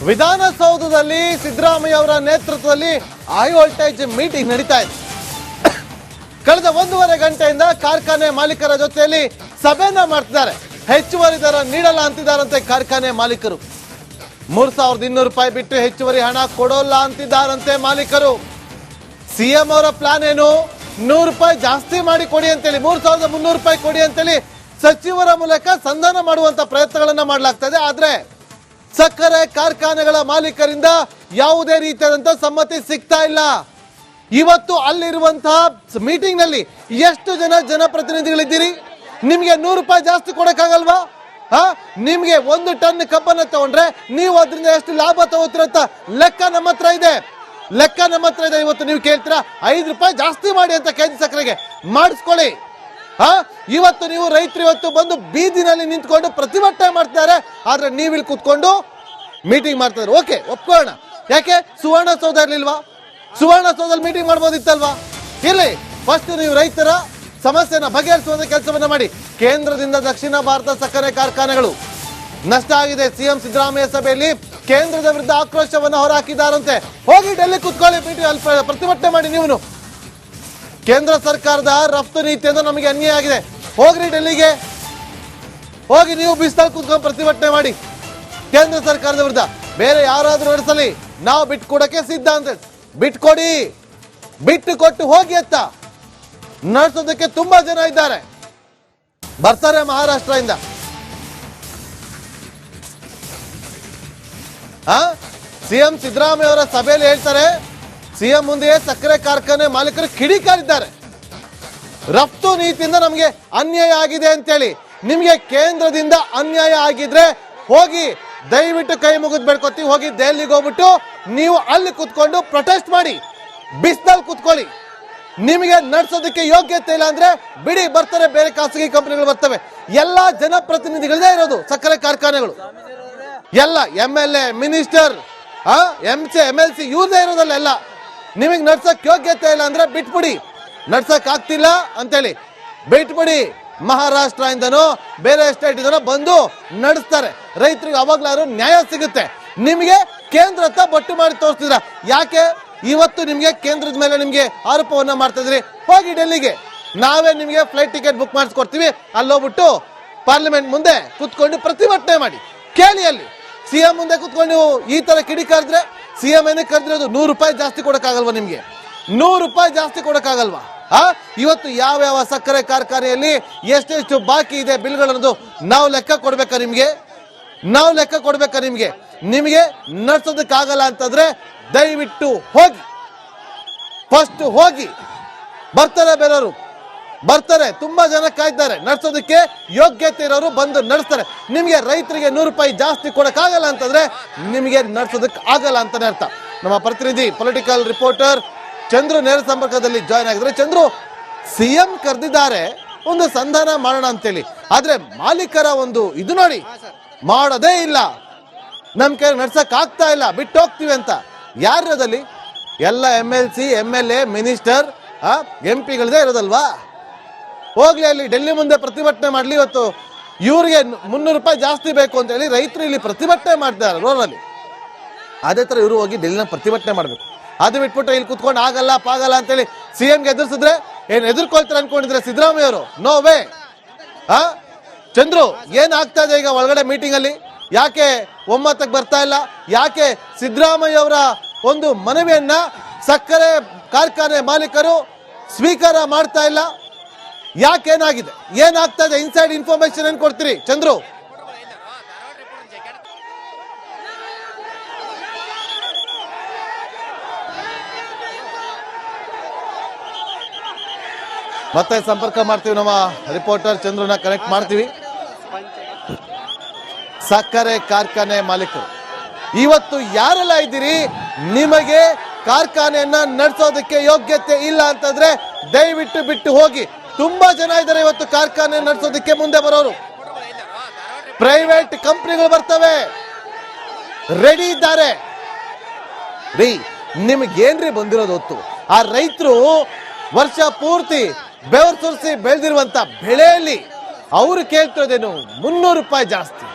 ವಿಧಾನಸೌಧದಲ್ಲಿ ಸಿದ್ದರಾಮಯ್ಯ ಅವರ ನೇತೃತ್ವದಲ್ಲಿ ಹೈ ವೋಲ್ಟೇಜ್ ಮೀಟಿಂಗ್ ನಡೀತಾ ಇದೆ. ಕಳೆದ 1.5 ಗಂಟೆಯಿಂದ ಕಾರ್ಖಾನೆ ಮಾಲೀಕರ ಜೊತೆಯಲ್ಲಿ ಸಭೆಯನ್ನ ಮಾಡ್ತಿದ್ದಾರೆ. ಹೆಚ್ಚುವರಿ ದರ ನೀಡಲ್ಲ ಅಂತಿದ್ದಾರಂತೆ ಕಾರ್ಖಾನೆ ಮಾಲೀಕರು. 3200 ರೂಪಾಯಿ ಬಿಟ್ಟು ಹೆಚ್ಚುವರಿ ಹಣ ಕೊಡೋಲ್ಲ ಅಂತಿದ್ದಾರಂತೆ ಮಾಲೀಕರು. ಸಿಎಂ ಅವರ ಪ್ಲಾನ್ ಏನು? 100 ರೂಪಾಯಿ ಜಾಸ್ತಿ ಮಾಡಿ ಕೊಡಿ ಅಂತೇಳಿ, 3300 ರೂಪಾಯಿ ಕೊಡಿ ಅಂತೇಳಿ ಸಚಿವರ ಮೂಲಕ ಸಂಧಾನ ಮಾಡುವಂತ ಪ್ರಯತ್ನಗಳನ್ನ ಮಾಡಲಾಗ್ತಾ ಇದೆ. ಆದ್ರೆ ಸಕ್ಕರೆ ಕಾರ್ಖಾನೆಗಳ ಮಾಲೀಕರಿಂದ ಯಾವುದೇ ರೀತಿಯಾದಂತ ಸಮ್ಮತಿ ಸಿಗ್ತಾ ಇಲ್ಲ. ಇವತ್ತು ಅಲ್ಲಿರುವಂತಹ ಮೀಟಿಂಗ್ ನಲ್ಲಿ ಎಷ್ಟು ಜನ ಜನಪ್ರತಿನಿಧಿಗಳಿದ್ದೀರಿ? ನಿಮ್ಗೆ 100 ರೂಪಾಯಿ ಜಾಸ್ತಿ ಕೊಡಕ್ಕಾಗಲ್ವಾ? ನಿಮ್ಗೆ 1 ಟನ್ ಕಬ್ಬನ್ನ ತಗೊಂಡ್ರೆ ನೀವು ಅದರಿಂದ ಎಷ್ಟು ಲಾಭ ತಗೋತೀರಂತ ಲೆಕ್ಕ ನಮ್ಮ ಹತ್ರ ಇದೆ. ಇವತ್ತು ನೀವು ಕೇಳ್ತೀರಾ 5 ರೂಪಾಯಿ ಜಾಸ್ತಿ ಮಾಡಿ ಅಂತ ಕೆಜಿ ಸಕ್ಕರೆಗೆ ಮಾಡಿಸ್ಕೊಳ್ಳಿ. ಇವತ್ತು ನೀವು ರೈತರು ಇವತ್ತು ಬಂದು ಬೀದಿನಲ್ಲಿ ನಿಂತ್ಕೊಂಡು ಪ್ರತಿಭಟನೆ ಮಾಡ್ತಾರೆ. ಆದ್ರೆ ನೀವಿಲ್ಲಿ ಕೂತ್ಕೊಂಡು ಮೀಟಿಂಗ್ ಮಾಡ್ತಾರೆ. ಓಕೆ, ಒಪ್ಕೊಳ್ಳೋಣ. ಯಾಕೆ ಸುವರ್ಣಸೌಧ ಇರ್ಲಿಲ್ವಾ? ಸುವರ್ಣಸೌಧದಲ್ಲಿ ಮೀಟಿಂಗ್ ಮಾಡ್ಬೋದಿತ್ತಲ್ವಾ? ಇಲ್ಲಿ ಫಸ್ಟ್ ನೀವು ರೈತರ ಸಮಸ್ಯೆನ ಬಗೆಹರಿಸುವಂತ ಕೆಲಸವನ್ನ ಮಾಡಿ. ಕೇಂದ್ರದಿಂದ ದಕ್ಷಿಣ ಭಾರತ ಸಕ್ಕರೆ ಕಾರ್ಖಾನೆಗಳು ನಷ್ಟ ಆಗಿದೆ. ಸಿಎಂ ಸಿದ್ದರಾಮಯ್ಯ ಸಭೆಯಲ್ಲಿ ಕೇಂದ್ರದ ವಿರುದ್ಧ ಆಕ್ರೋಶವನ್ನು ಹೊರಹಾಕಿದ್ದಾರಂತೆ. ಹೋಗಿ ಡೆಲ್ಲಿ ಕೂತ್ಕೊಳ್ಳಿ, ಪ್ರತಿಭಟನೆ ಮಾಡಿ. ನೀವು ಕೇಂದ್ರ ಸರ್ಕಾರದ ರಫ್ತು ನೀತಿಯಿಂದ ನಮಗೆ ಅನ್ಯಾಯ ಆಗಿದೆ, ಹೋಗ್ರಿ ಡೆಲ್ಲಿಗೆ ಹೋಗಿ ನೀವು ಬಿಸಿಲು ಕೂತ್ಕೊಂಡು ಪ್ರತಿಭಟನೆ ಮಾಡಿ ಕೇಂದ್ರ ಸರ್ಕಾರದ ವಿರುದ್ಧ. ಬೇರೆ ಯಾರಾದ್ರೂ ನಡೆಸಲಿ, ನಾವು ಬಿಟ್ಕೊಡಕ್ಕೆ ಸಿದ್ಧ ಅಂತ. ಬಿಟ್ಕೊಡಿ, ಬಿಟ್ಟು ಕೊಟ್ಟು ಹೋಗಿ ಅಂತ ನಡೆಸೋದಕ್ಕೆ ತುಂಬಾ ಜನ ಇದ್ದಾರೆ. ಬರ್ತಾರೆ ಮಹಾರಾಷ್ಟ್ರದಿಂದ. ಸಿಎಂ ಸಿದ್ದರಾಮಯ್ಯ ಅವರ ಸಭೆಯಲ್ಲಿ ಹೇಳ್ತಾರೆ, ಸಿಎಂ ಮುಂದೆಯೇ ಸಕ್ಕರೆ ಕಾರ್ಖಾನೆ ಮಾಲೀಕರು ಕಿಡಿಕಾರಿದ್ದಾರೆ. ರಫ್ತು ನೀತಿಯಿಂದ ನಮಗೆ ಅನ್ಯಾಯ ಆಗಿದೆ ಅಂತೇಳಿ. ನಿಮ್ಗೆ ಕೇಂದ್ರದಿಂದ ಅನ್ಯಾಯ ಆಗಿದ್ರೆ ಹೋಗಿ ದಯವಿಟ್ಟು ಕೈ ಮುಗಿದು ಬೇಡ್ಕೊತೀವಿ, ಹೋಗಿ ದೆಹಲಿಗೆ ಹೋಗ್ಬಿಟ್ಟು ನೀವು ಅಲ್ಲಿ ಕುತ್ಕೊಂಡು ಪ್ರೊಟೆಸ್ಟ್ ಮಾಡಿ, ಬಿಸಿಲಲ್ಲಿ ಕುತ್ಕೊಳ್ಳಿ. ನಿಮಗೆ ನಡೆಸೋದಕ್ಕೆ ಯೋಗ್ಯತೆ ಇಲ್ಲ ಅಂದ್ರೆ ಬಿಡಿ, ಬರ್ತಾರೆ ಬೇರೆ ಖಾಸಗಿ ಕಂಪನಿಗಳು ಬರ್ತವೆ. ಎಲ್ಲಾ ಜನಪ್ರತಿನಿಧಿಗಳೇ ಇರೋದು ಸಕ್ಕರೆ ಕಾರ್ಖಾನೆಗಳು. ಎಲ್ಲ MLA, ಮಿನಿಸ್ಟರ್, MLC ಇವ್ರದೇ ಇರೋದಲ್ಲ. ಎಲ್ಲ ನಿಮಗೆ ನಡ್ಸಕ್ ಯೋಗ್ಯತೆ ಇಲ್ಲ ಅಂದ್ರೆ ಬಿಟ್ಬಿಡಿ. ನಡ್ಸಕ್ ಆಗ್ತಿಲ್ಲ ಅಂತೇಳಿ ಬಿಟ್ಬಿಡಿ. ಮಹಾರಾಷ್ಟ್ರ ಇಂದನೋ ಬೇರೆ ಸ್ಟೇಟ್ ಇಂದನೋ ಬಂದು ನಡೆಸ್ತಾರೆ. ರೈತರಿಗೆ ಅವಾಗ್ಲಾರು ನ್ಯಾಯ ಸಿಗುತ್ತೆ. ನಿಮಗೆ ಕೇಂದ್ರ ಹತ್ತ ಬೊಟ್ಟು ಮಾಡಿ ತೋರಿಸ್ತಿದ್ರ. ಯಾಕೆ ಇವತ್ತು ನಿಮ್ಗೆ ಕೇಂದ್ರದ ಮೇಲೆ ನಿಮ್ಗೆ ಆರೋಪವನ್ನ ಮಾಡ್ತಾ ಇದ್ರಿ? ಹೋಗಿ ಡೆಲ್ಲಿಗೆ, ನಾವೇ ನಿಮ್ಗೆ ಫ್ಲೈಟ್ ಟಿಕೆಟ್ ಬುಕ್ ಮಾಡಿಸ್ಕೊಡ್ತೀವಿ. ಅಲ್ಲಿ ಹೋಗ್ಬಿಟ್ಟು ಪಾರ್ಲಿಮೆಂಟ್ ಮುಂದೆ ಕುತ್ಕೊಂಡು ಪ್ರತಿಭಟನೆ ಮಾಡಿ. ಕೇಳಿ, ಅಲ್ಲಿ ಸಿಎಂ ಮುಂದೆ ಕುತ್ಕೊಂಡು ನೀವು ಈ ತರ ಕಿಡಿಕಾರಿದ್ರೆ ಸಿಎಂ ಏನಕ್ಕೆ ಕರೆದಿರೋದು? 100 ರೂಪಾಯಿ ಜಾಸ್ತಿ ಕೊಡಕ್ಕಾಗಲ್ವಾ ನಿಮ್ಗೆ? 100 ರೂಪಾಯಿ ಜಾಸ್ತಿ ಕೊಡಕ್ಕಾಗಲ್ವಾ? ಇವತ್ತು ಯಾವ ಸಕ್ಕರೆ ಕಾರ್ಖಾನೆಯಲ್ಲಿ ಎಷ್ಟೆಷ್ಟು ಬಾಕಿ ಇದೆ ಬಿಲ್ಗಳನ್ನೋದು ನಾವು ಲೆಕ್ಕ ಕೊಡ್ಬೇಕಾ ನಿಮ್ಗೆ? ನಿಮಗೆ ನಡ್ಸೋದಕ್ಕಾಗಲ್ಲ ಅಂತಂದ್ರೆ ದಯವಿಟ್ಟು ಹೋಗಿ, ಫಸ್ಟ್ ಹೋಗಿ. ಬರ್ತಾರೆ, ಬೇರೆಯವರು ಬರ್ತಾರೆ, ತುಂಬಾ ಜನ ಕಾಯ್ತಾರೆ. ನಡ್ಸೋದಕ್ಕೆ ಯೋಗ್ಯತೆ ಇರೋರು ಬಂದು ನಡೆಸ್ತಾರೆ. ನಿಮ್ಗೆ ರೈತರಿಗೆ 100 ರೂಪಾಯಿ ಜಾಸ್ತಿ ಕೊಡಕ್ಕಾಗಲ್ಲ ಅಂತಂದ್ರೆ ನಿಮಗೆ ನಡ್ಸೋದಕ್ಕೆ ಆಗಲ್ಲ ಅಂತಾನೆ ಅರ್ಥ. ನಮ್ಮ ಪ್ರತಿನಿಧಿ ಪೊಲಿಟಿಕಲ್ ರಿಪೋರ್ಟರ್ ಚಂದ್ರು ನೇರ ಸಂಪರ್ಕದಲ್ಲಿ ಜಾಯ್ನ್ ಆಗಿದ್ರೆ. ಚಂದ್ರು, ಸಿಎಂ ಕರೆದಿದ್ದಾರೆ ಒಂದು ಸಂಧಾನ ಮಾಡೋಣ ಅಂತೇಳಿ, ಆದ್ರೆ ಮಾಲೀಕರ ಒಂದು ಇದು ನೋಡಿ ಮಾಡೋದೇ ಇಲ್ಲ. ನಮ್ ಕೈ ನಡ್ಸಕ್ ಆಗ್ತಾ ಇಲ್ಲ, ಬಿಟ್ಟು ಹೋಗ್ತೀವಿ ಅಂತ. ಯಾರದಲ್ಲಿ ಎಲ್ಲ MLC, MLA, ಮಿನಿಸ್ಟರ್, MP ಗಳದೇ ಇರೋದಲ್ವಾ? ಹೋಗ್ಲಿ ಅಲ್ಲಿ ಡೆಲ್ಲಿ ಮುಂದೆ ಪ್ರತಿಭಟನೆ ಮಾಡ್ಲಿ. ಇವತ್ತು ಇವ್ರಿಗೆ 300 ರೂಪಾಯಿ ಜಾಸ್ತಿ ಬೇಕು ಅಂತ ಹೇಳಿ ರೈತರು ಇಲ್ಲಿ ಪ್ರತಿಭಟನೆ ಮಾಡ್ತಾರೆ ರೋಡಲ್ಲಿ. ಅದೇ ತರ ಇವರು ಹೋಗಿ ಡೆಲ್ಲಿನ ಪ್ರತಿಭಟನೆ ಮಾಡ್ಬೇಕು. ಅದು ಬಿಟ್ಬಿಟ್ಟು ಇಲ್ಲಿ ಕುತ್ಕೊಂಡು ಆಗಲ್ಲ ಪಾಗಲ್ಲ ಅಂತೇಳಿ ಸಿಎಂಗೆ ಎದುರಿಸಿದ್ರೆ ಏನ್ ಎದುರ್ಕೊಳ್ತಾರೆ ಅನ್ಕೊಂಡಿದ್ರೆ ಸಿದ್ದರಾಮಯ್ಯ ಅವರು? No way. ಚಂದ್ರು, ಏನ್ ಆಗ್ತಾ ಇದೆ ಈಗ ಒಳಗಡೆ ಮೀಟಿಂಗ್ ಅಲ್ಲಿ? ಯಾಕೆ ಒಮ್ಮತಕ್ಕೆ ಬರ್ತಾ ಇಲ್ಲ? ಯಾಕೆ ಸಿದ್ದರಾಮಯ್ಯ ಅವರ ಒಂದು ಮನವಿಯನ್ನ ಸಕ್ಕರೆ ಕಾರ್ಖಾನೆ ಮಾಲೀಕರು ಸ್ವೀಕಾರ ಮಾಡ್ತಾ ಇಲ್ಲ? ಯಾಕೇನಾಗಿದೆ, ಏನಾಗ್ತಾ ಇದೆ? ಇನ್ಸೈಡ್ ಇನ್ಫಾರ್ಮೇಶನ್ ಏನ್ ಕೊಡ್ತೀರಿ ಚಂದ್ರು? ಮತ್ತೆ ಸಂಪರ್ಕ ಮಾಡ್ತೀವಿ, ನಮ್ಮ ರಿಪೋರ್ಟರ್ ಚಂದ್ರನ ಕನೆಕ್ಟ್ ಮಾಡ್ತೀವಿ. ಸಕ್ಕರೆ ಕಾರ್ಖಾನೆ ಮಾಲೀಕರು ಇವತ್ತು ಯಾರೆಲ್ಲ ಇದ್ದೀರಿ, ನಿಮಗೆ ಕಾರ್ಖಾನೆಯನ್ನ ನಡೆಸೋದಕ್ಕೆ ಯೋಗ್ಯತೆ ಇಲ್ಲ ಅಂತಂದ್ರೆ ದಯವಿಟ್ಟು ಬಿಟ್ಟು ಹೋಗಿ. ತುಂಬಾ ಜನ ಇದ್ದಾರೆ ಇವತ್ತು ಕಾರ್ಖಾನೆ ನಡೆಸೋದಕ್ಕೆ ಮುಂದೆ ಬರೋರು. ಪ್ರೈವೇಟ್ ಕಂಪನಿಗಳು ಬರ್ತವೆ, ರೆಡಿ ಇದ್ದಾರೆ. ನಿಮ್ಗೇನ್ರಿ ಬಂದಿರೋದು ಹೊತ್ತು? ಆ ರೈತರು ವರ್ಷ ಪೂರ್ತಿ ಬೆವರು ಸುರಿಸಿ ಬೆಳೆದಿರುವಂತ ಬೆಳೆಯಲ್ಲಿ ಅವರು ಕೇಳ್ತಿರೋದೇನು? 300 ರೂಪಾಯಿ ಜಾಸ್ತಿ,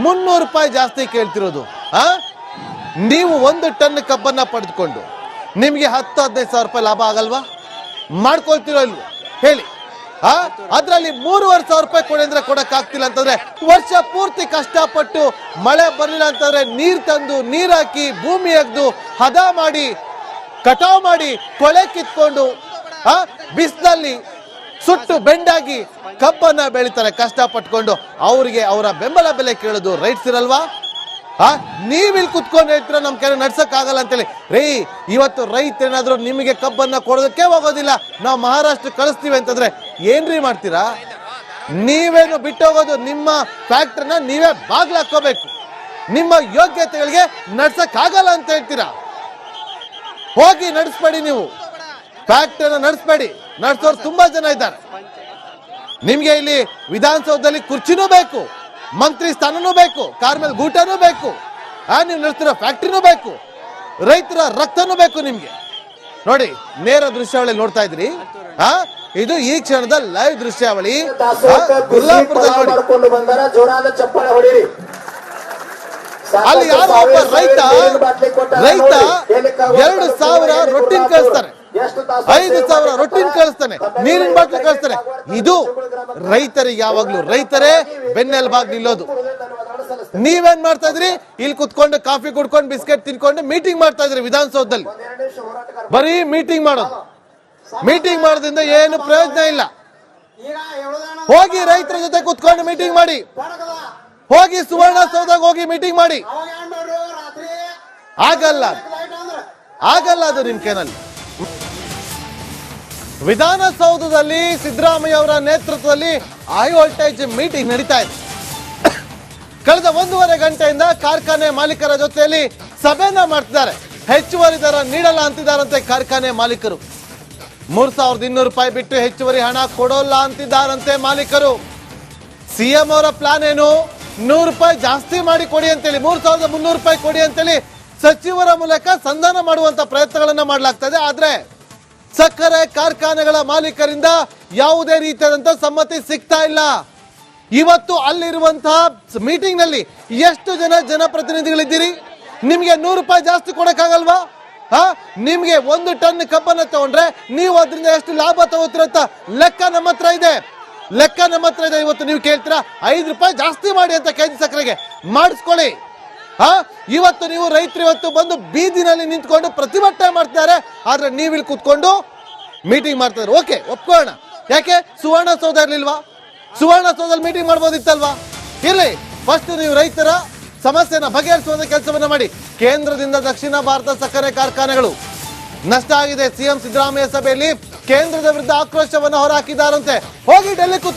300 ರೂಪಾಯಿ ಜಾಸ್ತಿ ಕೇಳ್ತಿರೋದು. ನೀವು 1 ಟನ್ ಕಬ್ಬನ್ನ ಪಡೆದುಕೊಂಡು ನಿಮಗೆ 10-15 ಸಾವಿರ ರೂಪಾಯಿ ಲಾಭ ಆಗಲ್ವಾ? ಮಾಡ್ಕೊಳ್ತಿರೋ ಇಲ್ವೋ ಹೇಳಿ? ಅದ್ರಲ್ಲಿ 3,500 ರೂಪಾಯಿ ಕೊಡಿ ಅಂದ್ರೆ ಕೊಡಕ್ ಆಗ್ತಿಲ್ಲ ಅಂತಂದ್ರೆ, ವರ್ಷ ಪೂರ್ತಿ ಕಷ್ಟಪಟ್ಟು ಮಳೆ ಬರಲಿಲ್ಲ ಅಂತಂದ್ರೆ ನೀರ್ ತಂದು ನೀರ್ ಹಾಕಿ ಭೂಮಿ ಅಗ್ದು ಹದ ಮಾಡಿ ಕಟಾವ್ ಮಾಡಿ ಕೊಳೆ ಕಿತ್ಕೊಂಡು ಬಿಸಿಲಲ್ಲಿ ಸುಟ್ಟು ಬೆಂಡಾಗಿ ಕಬ್ಬನ್ನ ಬೆಳಿತಾರೆ ಕಷ್ಟಪಟ್ಕೊಂಡು. ಅವರಿಗೆ ಅವರ ಬೆಂಬಲ ಬೆಲೆ ಕೇಳೋದು ರೈಟ್ಸ್ ಇರಲ್ವಾ? ನೀವಿಲ್ಲಿ ಕುತ್ಕೊಂಡು ಹೇಳ್ತೀರ ನಮ್ ಕೈ ನಡ್ಸಕ್ ಆಗಲ್ಲ ಅಂತೇಳಿ. ಇವತ್ತು ರೈತರೇನಾದ್ರೂ ನಿಮಗೆ ಕಬ್ಬನ್ನ ಕೊಡೋದಕ್ಕೆ ಹೋಗೋದಿಲ್ಲ, ನಾವು ಮಹಾರಾಷ್ಟ್ರ ಕಳಿಸ್ತೀವಿ ಅಂತಂದ್ರೆ ಏನ್ರಿ ಮಾಡ್ತೀರಾ? ನೀವೇನು ಬಿಟ್ಟೋಗೋದು, ನಿಮ್ಮ ಫ್ಯಾಕ್ಟ್ರಿನ ನೀವೇ ಬಾಗ್ಲು ಹಾಕೋಬೇಕು. ನಿಮ್ಮ ಯೋಗ್ಯತೆಗಳಿಗೆ ನಡ್ಸಕ್ ಆಗಲ್ಲ ಅಂತ ಹೇಳ್ತೀರಾ. ಹೋಗಿ ನಡೆಸ್ಬೇಡಿ, ನೀವು ಫ್ಯಾಕ್ಟ್ರಿನ ನಡೆಸ್ಬೇಡಿ. ನಡೆಸೋರು ತುಂಬಾ ಜನ ಇದ್ದಾರೆ. ನಿಮ್ಗೆ ಇಲ್ಲಿ ವಿಧಾನಸೌಧದಲ್ಲಿ ಕುರ್ಚಿನೂ ಬೇಕು, ಮಂತ್ರಿ ಸ್ಥಾನನೂ ಬೇಕು, ಕಾರ್ ಮೇಲೆ ಗೂಟನೂ ಬೇಕು, ನೀವು ನಡೆಸ್ತಿರೋ ಫ್ಯಾಕ್ಟ್ರಿನೂ ಬೇಕು, ರೈತರ ರಕ್ತನೂ ಬೇಕು ನಿಮ್ಗೆ. ನೋಡಿ, ನೇರ ದೃಶ್ಯಾವಳಿ ನೋಡ್ತಾ ಇದ್ರಿ. ಇದು ಈ ಕ್ಷಣದ ಲೈವ್ ದೃಶ್ಯಾವಳಿ. ಗುಲ್ಲಾಪುರದಲ್ಲಿ ನೋಡಿ, ಅಲ್ಲಿ ಯಾರೋ ಒಬ್ಬ ರೈತ 2,000 ರೊಟ್ಟಿನ ಕಳಿಸ್ತಾರೆ, 5,000 ರೊಟ್ಟಿನ ಕಳಿಸ್ತಾನೆ, ನೀರಿನ ಬಾಟ್ಲಿ ಕಳಿಸ್ತಾನೆ. ಇದು ರೈತರಿಗೆ ಯಾವಾಗ್ಲೂ ರೈತರೇ ಬೆನ್ನೆಲುಬಾಗಿ ನಿಲ್ಲೋದು. ನೀವೇನ್ ಮಾಡ್ತಾ ಇದ್ರಿ? ಇಲ್ಲಿ ಕುತ್ಕೊಂಡು ಕಾಫಿ ಕುಡ್ಕೊಂಡು ಬಿಸ್ಕೆಟ್ ತಿನ್ಕೊಂಡು ಮೀಟಿಂಗ್ ಮಾಡ್ತಾ ಇದ್ರಿ ವಿಧಾನಸೌಧದಲ್ಲಿ. ಬರೀ ಮೀಟಿಂಗ್ ಮಾಡೋದು. ಮೀಟಿಂಗ್ ಮಾಡೋದ್ರಿಂದ ಏನು ಪ್ರಯೋಜನ ಇಲ್ಲ. ಹೋಗಿ ರೈತರ ಜೊತೆ ಕುತ್ಕೊಂಡು ಮೀಟಿಂಗ್ ಮಾಡಿ, ಹೋಗಿ ಸುವರ್ಣಸೌಧಕ್ಕೆ ಹೋಗಿ ಮೀಟಿಂಗ್ ಮಾಡಿ. ಆಗಲ್ಲ, ಆಗಲ್ಲ ಅದು ನಿಮ್ ಕೈನಲ್ಲಿ. ವಿಧಾನಸೌಧದಲ್ಲಿ ಸಿದ್ದರಾಮಯ್ಯ ಅವರ ನೇತೃತ್ವದಲ್ಲಿ ಹೈ ವೋಲ್ಟೇಜ್ ಮೀಟಿಂಗ್ ನಡೀತಾ ಇದೆ. ಕಳೆದ 1.5 ಗಂಟೆಯಿಂದ ಕಾರ್ಖಾನೆ ಮಾಲೀಕರ ಜೊತೆಯಲ್ಲಿ ಸಭೆಯನ್ನ ಮಾಡ್ತಿದ್ದಾರೆ. ಹೆಚ್ಚುವರಿ ದರ ನೀಡಲ್ಲ ಅಂತಿದ್ದಾರಂತೆ ಕಾರ್ಖಾನೆ ಮಾಲೀಕರು. 3,200 ರೂಪಾಯಿ ಬಿಟ್ಟು ಹೆಚ್ಚುವರಿ ಹಣ ಕೊಡೋಲ್ಲ ಅಂತಿದ್ದಾರಂತೆ ಮಾಲೀಕರು. ಸಿಎಂ ಅವರ ಪ್ಲಾನ್ ಏನು? 100 ರೂಪಾಯಿ ಜಾಸ್ತಿ ಮಾಡಿ ಕೊಡಿ ಅಂತೇಳಿ, 3,300 ರೂಪಾಯಿ ಕೊಡಿ ಅಂತೇಳಿ ಸಚಿವರ ಮೂಲಕ ಸಂಧಾನ ಮಾಡುವಂತ ಪ್ರಯತ್ನಗಳನ್ನ ಮಾಡಲಾಗ್ತಾ ಇದೆ. ಆದ್ರೆ ಸಕ್ಕರೆ ಕಾರ್ಖಾನೆಗಳ ಮಾಲೀಕರಿಂದ ಯಾವುದೇ ರೀತಿಯಾದಂತಹ ಸಮ್ಮತಿ ಸಿಗ್ತಾ ಇಲ್ಲ. ಇವತ್ತು ಅಲ್ಲಿರುವಂತಹ ಮೀಟಿಂಗ್ ನಲ್ಲಿ ಎಷ್ಟು ಜನ ಜನಪ್ರತಿನಿಧಿಗಳಿದ್ದೀರಿ? ನಿಮ್ಗೆ 100 ರೂಪಾಯಿ ಜಾಸ್ತಿ ಕೊಡಕ್ಕಾಗಲ್ವಾ? ನಿಮ್ಗೆ 1 ಟನ್ ಕಬ್ಬನ್ನ ತಗೊಂಡ್ರೆ ನೀವು ಅದರಿಂದ ಎಷ್ಟು ಲಾಭ ತಗೋತಿರಂತ ಲೆಕ್ಕ ನಮ್ಮ ಹತ್ರ ಇದೆ, ಲೆಕ್ಕ ನಮ್ಮ ಹತ್ರ ಇದೆ. ಇವತ್ತು ನೀವು ಕೇಳ್ತೀರಾ 5 ರೂಪಾಯಿ ಜಾಸ್ತಿ ಮಾಡಿ ಅಂತ ಕೆಜಿ ಸಕ್ಕರೆಗೆ ಮಾಡಿಸ್ಕೊಳ್ಳಿ. ಇವತ್ತು ನೀವು ರೈತರು ಇವತ್ತು ಬಂದು ಬೀದಿನಲ್ಲಿ ನಿಂತ್ಕೊಂಡು ಪ್ರತಿಭಟನೆ ಮಾಡ್ತಿದ್ದಾರೆ, ಆದ್ರೆ ನೀವಿಲ್ಲಿ ಕೂತ್ಕೊಂಡು ಮೀಟಿಂಗ್ ಮಾಡ್ತಿದ್ದಾರೆ. ಓಕೆ, ಒಪ್ಕೊಳ್ಳೋಣ. ಯಾಕೆ ಸುವರ್ಣಸೌಧ ಇರ್ಲಿಲ್ವಾ? ಸುವರ್ಣಸೌಧದಲ್ಲಿ ಮೀಟಿಂಗ್ ಮಾಡ್ಬೋದಿತ್ತಲ್ವಾ? ಇರ್ಲಿ, ಫಸ್ಟ್ ನೀವು ರೈತರ ಸಮಸ್ಯೆನ ಬಗೆಹರಿಸುವಂತ ಕೆಲಸವನ್ನ ಮಾಡಿ. ಕೇಂದ್ರದಿಂದ ದಕ್ಷಿಣ ಭಾರತ ಸಕ್ಕರೆ ಕಾರ್ಖಾನೆಗಳು ನಷ್ಟ ಆಗಿದೆ. ಸಿಎಂ ಸಿದ್ದರಾಮಯ್ಯ ಸಭೆಯಲ್ಲಿ ಕೇಂದ್ರದ ವಿರುದ್ಧ ಆಕ್ರೋಶವನ್ನು ಹೊರಹಾಕಿದ್ದಾರಂತೆ. ಹೋಗಿ ಡೆಲ್ಲಿ